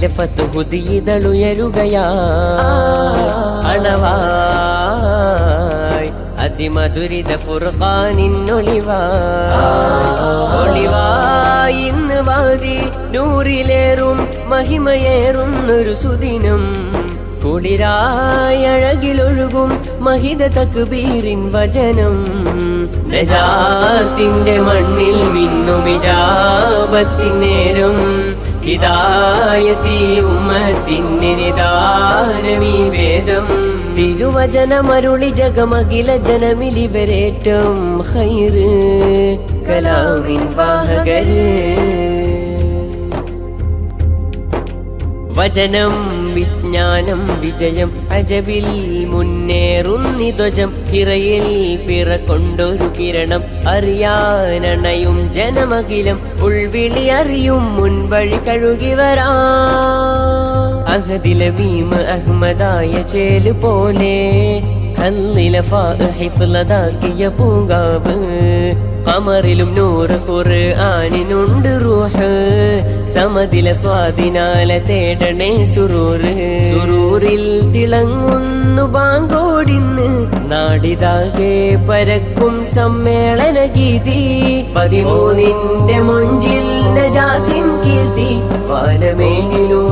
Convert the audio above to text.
അഹദിലെ ഫത്ഹുദീതളുയരുകയാ അണവായി അതിമധുരിത ഫുർഖാനിന്നൊളിവായി ഇന്ന് വാതി നൂറിലേറും മഹിമയേറുന്നൊരു സുദിനം കുളിരായി അഴകിലൊഴുകും മഹിത തക്ബീറിൻ വചനം നജാത്തിന്റെ മണ്ണിൽ മിന്നും ഇജാബത്തിൻ നേരം ഹിദായത്തി ഉമ്മത്തിന്റെ നിദാനമീ വേദം തിരുവചനമരുളി ജഗമഖില ജനമിലിവരേറ്റം ഖൈറ് കലാമിൻ വാഹകര് വചനം വിജ്ഞാനം വിജയം അജബിൽ മുന്നേറുന്നിധ്വജം ഹിറയിൽ പിറകൊണ്ടൊരു കിരണം അറിയാനണയും ജനമഖിലം ഉൾവിളി അറിയും മുൻവഴി കഴുകി വരാ അഹദിലെ മീം അഹ്മദായ ചേല് പോലെ ഹല്ലിലെ ഫാ ഹിഫ്ളദാക്കിയ പൂങ്കാവ് ഖമറിലും നൂറ് ഖുർആനിനുണ്ട് റൂഹ് സമദിലെ സ്വാദിനാലെ തേടണേ സുറൂറിൽ തിളങ്ങുന്നു ബാങ്കോടിന്ന് നാടിതാകെ പരക്കും സമ്മേളന ഗീതി 13ന്റെ മൊഞ്ചിൽ നജാത്തിൻ കീർത്തി പാലമേടിലും